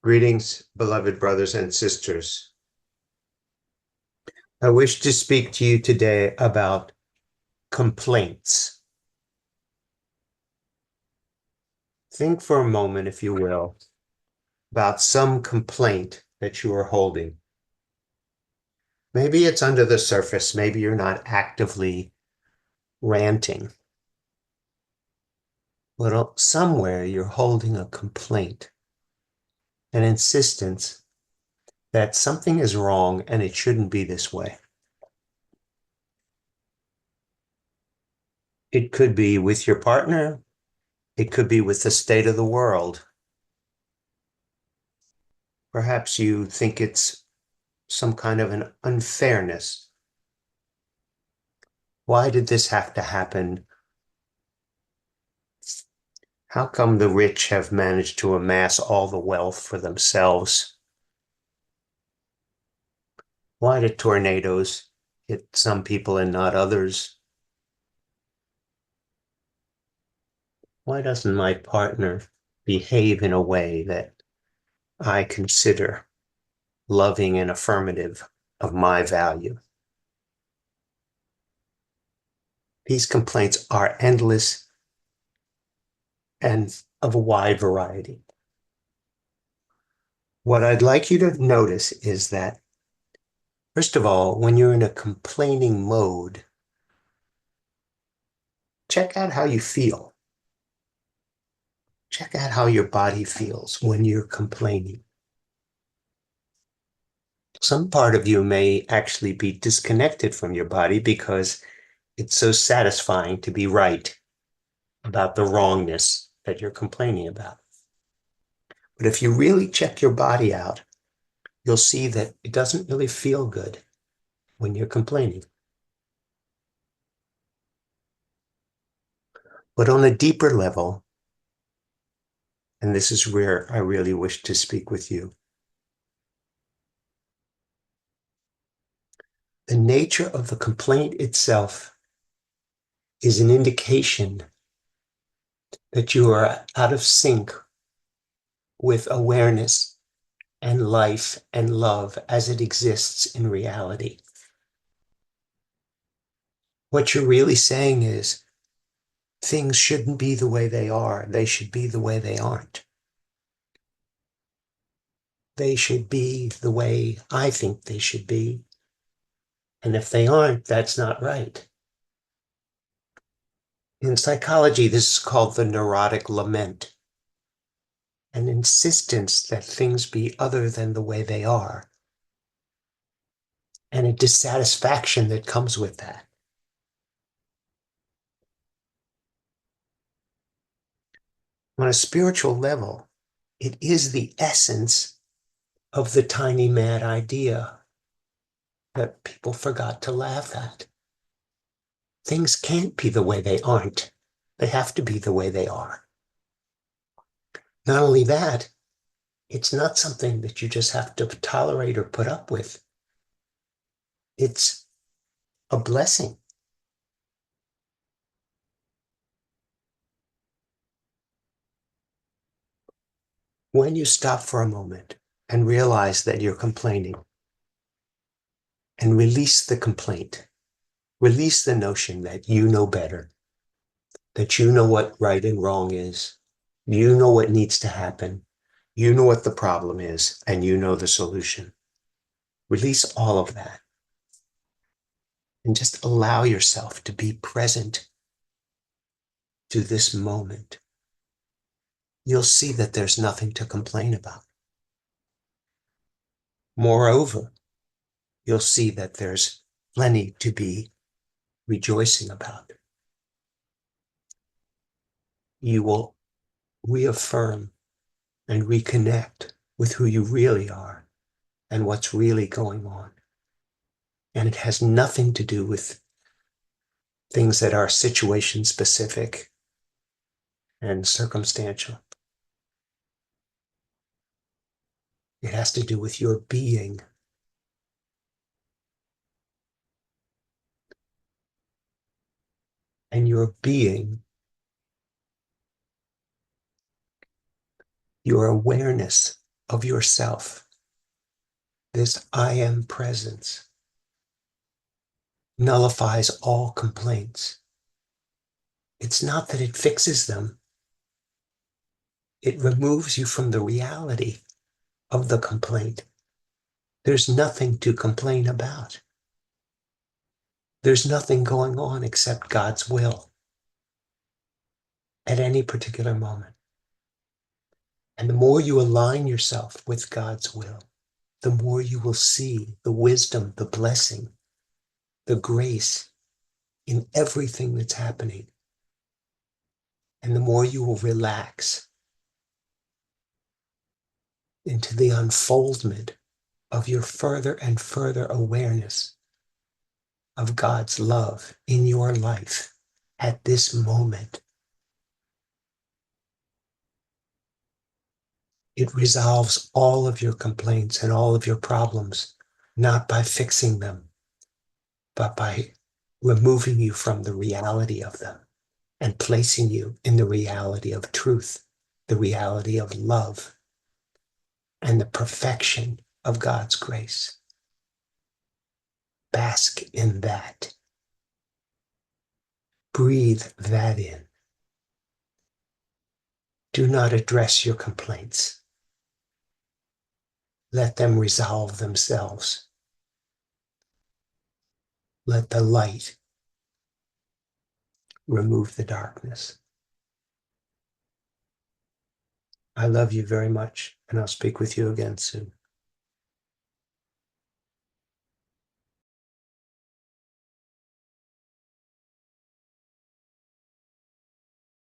Greetings, beloved brothers and sisters. I wish to speak to you today about complaints. Think for a moment, if you will, about some complaint that you are holding. Maybe it's under the surface. Maybe you're not actively ranting. But somewhere you're holding a complaint, an insistence that something is wrong and it shouldn't be this way. It could be with your partner. It could be with the state of the world. Perhaps you think it's some kind of an unfairness. Why did this have to happen? How come the rich have managed to amass all the wealth for themselves? Why did tornadoes hit some people and not others? Why doesn't my partner behave in a way that I consider loving and affirmative of my value? These complaints are endless and of a wide variety. What I'd like you to notice is that, first of all, when you're in a complaining mode, check out how you feel. Check out how your body feels when you're complaining. Some part of you may actually be disconnected from your body because it's so satisfying to be right about the wrongness that you're complaining about. But if you really check your body out, you'll see that it doesn't really feel good when you're complaining. But on a deeper level, and this is where I really wish to speak with you, the nature of the complaint itself is an indication that you are out of sync with awareness and life and love as it exists in reality. What you're really saying is things shouldn't be the way they are. They should be the way they aren't. They should be the way I think they should be. And if they aren't, that's not right. In psychology, this is called the neurotic lament, an insistence that things be other than the way they are, and a dissatisfaction that comes with that. On a spiritual level, it is the essence of the tiny mad idea that people forgot to laugh at. Things can't be the way they aren't. They have to be the way they are. Not only that, it's not something that you just have to tolerate or put up with. It's a blessing. When you stop for a moment and realize that you're complaining and release the complaint, release the notion that you know better, that you know what right and wrong is, you know what needs to happen, you know what the problem is, and you know the solution. Release all of that and just allow yourself to be present to this moment. You'll see that there's nothing to complain about. Moreover, you'll see that there's plenty to be rejoicing about. You will reaffirm and reconnect with who you really are and what's really going on. And it has nothing to do with things that are situation specific and circumstantial. It has to do with your being. And your being, your awareness of yourself, this I am presence, nullifies all complaints. It's not that it fixes them. It removes you from the reality of the complaint. There's nothing to complain about. There's nothing going on except God's will at any particular moment. And the more you align yourself with God's will, the more you will see the wisdom, the blessing, the grace in everything that's happening. And the more you will relax into the unfoldment of your further and further awareness of God's love in your life at this moment. It resolves all of your complaints and all of your problems, not by fixing them, but by removing you from the reality of them and placing you in the reality of truth, the reality of love, and the perfection of God's grace. Bask in that. Breathe that in. Do not address your complaints. Let them resolve themselves. Let the light remove the darkness. I love you very much, and I'll speak with you again soon.